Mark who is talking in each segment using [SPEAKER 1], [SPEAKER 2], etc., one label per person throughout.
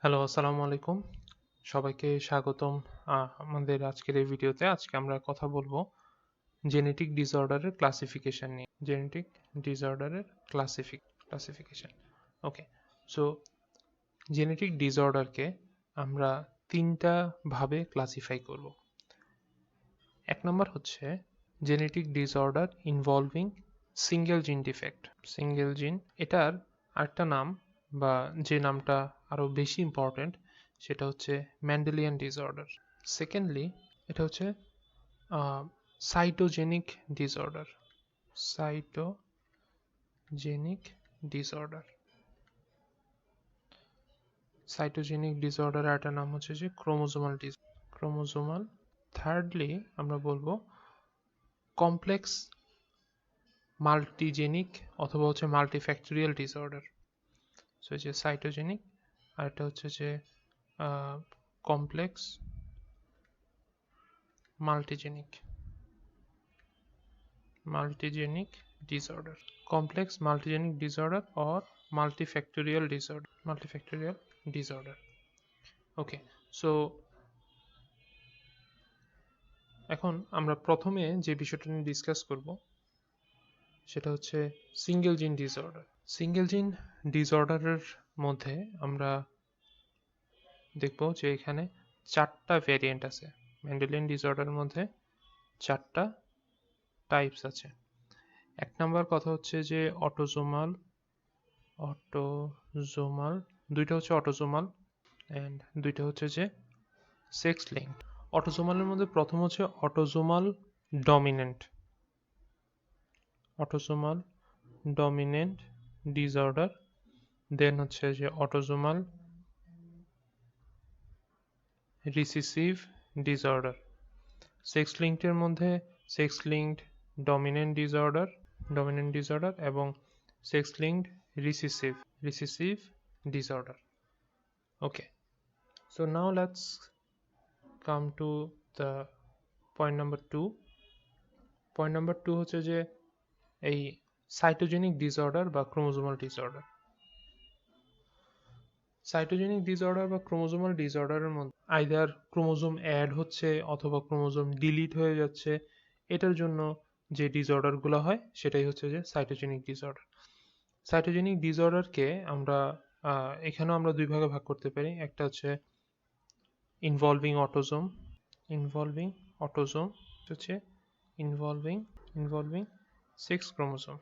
[SPEAKER 1] Hello, আসসালামু আলাইকুম। সবাইকে স্বাগতম আমাদের আজকের এই ভিডিওতে। আজকে আমরা কথা বলবো জেনেটিক ডিসঅর্ডারের ক্লাসিফিকেশন নিয়ে। জেনেটিক ডিসঅর্ডারের ক্লাসিফিকেশন। ওকে। সো জেনেটিক ডিসঅর্ডারকে আমরা ৩ টা ভাবে ক্লাসিফাই করব। ১ নাম্বার হচ্ছে genetic disorder involving single gene defect. Single gene এটার আরেকটা নাম বা যে নামটা আরও বেশি ইম্পর্ট্যান্ট সেটা হচ্ছে মেন্ডেলিয়ান ডিসঅর্ডার। সেকেন্ডলি এটা হচ্ছে সাইটোজেনিক ডিসঅর্ডার। সাইটোজেনিক ডিসঅর্ডার সাইটোজেনিক ডিসঅর্ডার একটা নাম হচ্ছে যে ক্রোমোজোমাল। থার্ডলি আমরা বলবো কমপ্লেক্স মাল্টিজেনিক অথবা হচ্ছে মাল্টিফ্যাক্টোরিয়াল ডিসঅর্ডার। সো যে সাইটোজেনিক আর একটা হচ্ছে যে complex multigenic disorder, complex multigenic disorder or multifactorial disorder. Okay, so এখন আমরা প্রথমে যে বিষয়টা নিয়ে ডিসকাস করব সেটা হচ্ছে সিঙ্গেল জিন ডিসঅর্ডার। সিঙ্গেল জিন ডিসঅর্ডারের মধ্যে আমরা দেখব যে এখানে 4টা ভ্যারিয়েন্ট আছে। মেন্ডেলিয়ান ডিসঅর্ডারের মধ্যে 4টা টাইপস আছে। 1 নাম্বার কথা হচ্ছে যে অটোজোমাল, দুইটা হচ্ছে অটোজোমাল অ্যান্ড দুইটা হচ্ছে যে সেক্স লিঙ্কড। অটোজোমালের মধ্যে প্রথম হচ্ছে অটোজোমাল ডমিনেন্ট ডিসঅর্ডার, দেন হচ্ছে যে অটোজোমাল রিসিসিভ ডিসঅর্ডার। সেক্স লিঙ্কডের মধ্যে সেক্স লিঙ্কড ডমিনেন্ট ডিসঅর্ডার এবং sex linked recessive disorder. Okay, so now let's come to the point number 2. Point number 2 হচ্ছে যে এই সাইটোজেনিক ডিসঅর্ডার বা ক্রোমোজোমাল ডিসঅর্ডার। সাইটোজেনিক ডিসঅর্ডার বা ক্রোমোজোমাল ডিসঅর্ডারের মধ্যে আইদার ক্রোমোজোম অ্যাড হচ্ছে অথবা ক্রোমোজোম ডিলিট হয়ে যাচ্ছে, এটার জন্য যে ডিসঅর্ডারগুলো হয় সেটাই হচ্ছে যে সাইটোজেনিক ডিসঅর্ডার। সাইটোজেনিক ডিসঅর্ডারকে আমরা এখানেও আমরা দুই ভাগে ভাগ করতে পারি। একটা হচ্ছে ইনভলভিং হচ্ছে ইনভলভিং সেক্স ক্রোমোজোম।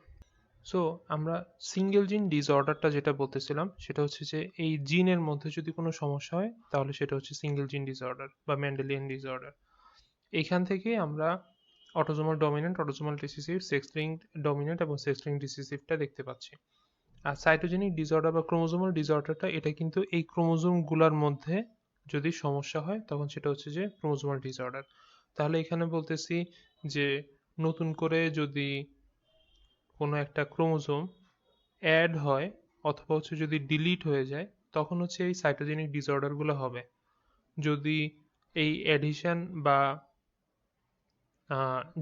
[SPEAKER 1] সো আমরা সিঙ্গেল জিন ডিসঅর্ডারটা যেটা বলতেছিলাম সেটা হচ্ছে যে এই জিনের মধ্যে যদি কোনো সমস্যা হয় তাহলে সেটা হচ্ছে সিঙ্গেল জিন ডিসঅর্ডার বা মেন্ডেলিয়ান ডিসঅর্ডার। এইখান থেকে আমরা autosomal dominant, autosomal recessive, sex linked dominant এবং সেক্স লিঙ্কড রিসিসিভটা দেখতে পাচ্ছি। আর সাইটোজেনিক ডিসঅর্ডার বা ক্রোমোজোমাল ডিসঅর্ডারটা এটা কিন্তু এই ক্রোমোজোমগুলোর মধ্যে যদি সমস্যা হয় তখন সেটা হচ্ছে যে ক্রোমোজোমাল ডিসঅর্ডার। তাহলে এখানে বলতেছি যে নতুন করে যদি কোনো একটা ক্রোমোজোম অ্যাড হয় অথবা হচ্ছে যদি ডিলিট হয়ে যায় তখন হচ্ছে এই সাইটোজেনিক ডিসঅর্ডারগুলো হবে। যদি এই অ্যাডিশন বা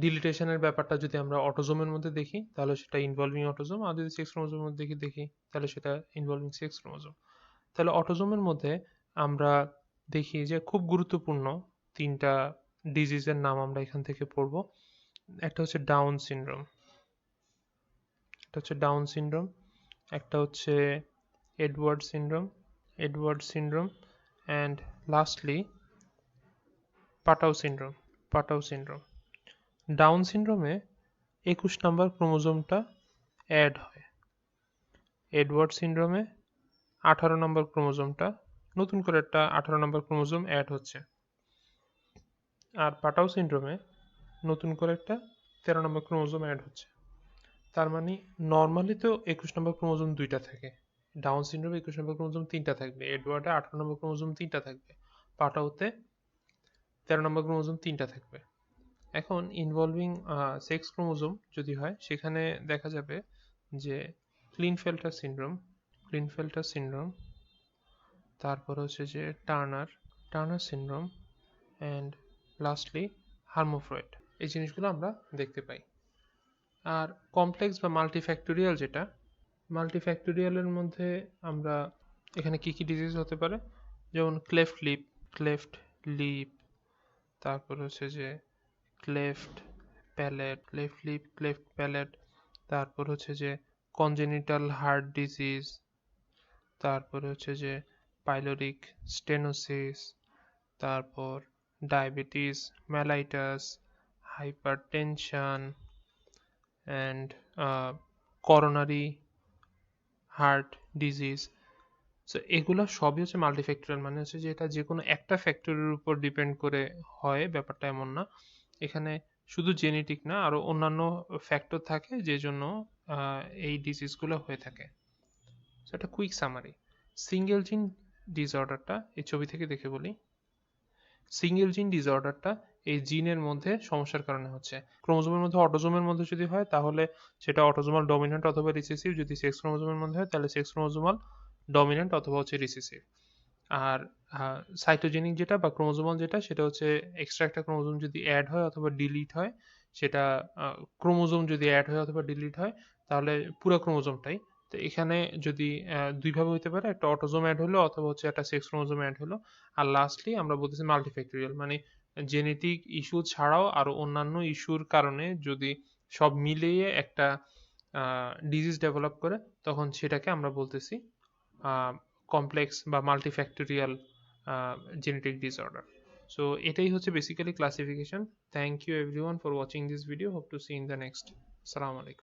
[SPEAKER 1] ডিলিটেশনের ব্যাপারটা যদি আমরা অটোজোমের মধ্যে দেখি তাহলে সেটা ইনভলভিং অটোজোম, আর যদি সেক্স ক্রোমোজোমের মধ্যে দেখি তাহলে সেটা ইনভলভিং সেক্স ক্রোমোজোম। তাহলে অটোজোমের মধ্যে আমরা দেখি যে খুব গুরুত্বপূর্ণ 3টা ডিজিজের নাম আমরা এখান থেকে পড়ব। একটা হচ্ছে ডাউন সিনড্রোম, একটা হচ্ছে Edward syndrome and lastly Patau syndrome. Down সিনড্রোমে 21 নম্বর ক্রোমোজোমটা অ্যাড হয়। এডওয়ার্ড সিনড্রোমে 18 নম্বর ক্রোমোজোমটা, নতুন করে একটা 18 নম্বর ক্রোমোজোম অ্যাড হচ্ছে। আর পাটাউ সিনড্রোমে নতুন করে একটা 13 নম্বর ক্রোমোজোম অ্যাড হচ্ছে। তার মানে নর্মালি তো 21 নম্বর ক্রোমোজোম 2টা থাকে, ডাউন সিনড্রোমে 21 নম্বর ক্রোমোজোম 3টা থাকবে, এডওয়ার্ডে 18 নম্বর ক্রোমোজোম 3টা থাকবে, পাটাউতে 13 নম্বর ক্রোমোজোম 3টা থাকবে। এখন ইনভলভিং সেক্স ক্রোমোজোম যদি হয় সেখানে দেখা যাবে যে ক্লিনফেল্টার সিনড্রোম, তারপর হচ্ছে যে টার্নার সিনড্রোম অ্যান্ড লাস্টলি হার্মোফ্রয়েড। এই জিনিসগুলো আমরা দেখতে পাই। আর কমপ্লেক্স বা মাল্টিফ্যাক্টোরিয়াল যেটা, মাল্টিফ্যাক্টোরিয়ালের মধ্যে আমরা এখানে কী কী ডিজিজ হতে পারে, যেমন ক্লেফট লিপ, তারপর হচ্ছে যে ক্লেফট লিপ, ক্লেফট প্যালেট, তারপর হচ্ছে যে কনজেনিটাল হার্ট ডিজিজ, তারপরে হচ্ছে যে পাইলোরিক স্টেনোসিস, তারপর diabetes mellitus, hypertension and coronary heart disease. So এগুলো সবই হচ্ছে মাল্টিফ্যাক্টরিয়াল, মানে হচ্ছে যে এটা যে কোনো একটা ফ্যাক্টরের উপর ডিপেন্ড করে হয়, ব্যাপারটা এমন না। এখানে শুধু জেনেটিক না, আরও অন্যান্য ফ্যাক্টর থাকে যে জন্য এই ডিজিজগুলো হয়ে থাকে। সো একটা কুইক সামারি। সিঙ্গেল জিন ডিসঅর্ডারটা এই ছবি থেকে দেখে বলি। সিঙ্গেল জিন ডিসঅর্ডারটা এই জিনের মধ্যে সমস্যার কারণে হচ্ছে। ক্রোমোজোমের মধ্যে অটোজোমের মধ্যে যদি হয় তাহলে সেটা অটোজোমাল ডমিন্যান্ট অথবা রিসেসিভ, যদি সেক্স ক্রোমোজোমের মধ্যে হয় তাহলে সেক্স ক্রোমোজোমাল ডমিন্যান্ট অথবা হচ্ছে রিসেসিভ। আর সাইটোজেনিক যেটা বা ক্রোমোজোমাল যেটা, সেটা হচ্ছে এক্সট্রা একটা ক্রোমোজোম যদি অ্যাড হয় অথবা ডিলিট হয়, সেটা ক্রোমোজোম যদি অ্যাড হয় অথবা ডিলিট হয় তাহলে পুরো ক্রোমোজোমটাই। তো এখানে যদি দুইভাবে হইতে পারে, একটা অটোজোম অ্যাড হলো অথবা হচ্ছে একটা সেক্স ক্রোমোজোম অ্যাড হলো। আর লাস্টলি আমরা বলতেছি মাল্টিফ্যাক্টরিয়াল, মানে জেনেটিক ইস্যু ছাড়াও আরও অন্যান্য ইস্যুর কারণে যদি সব মিলিয়ে একটা ডিজিজ ডেভেলপ করে, তখন সেটাকে আমরা বলতেছি কমপ্লেক্স বা মাল্টিফ্যাক্টরিয়াল জেনেটিক ডিসঅর্ডার। সো এটাই হচ্ছে basically classification. Thank you everyone for watching this video, hope to see in the next. আসসালামু আলাইকুম।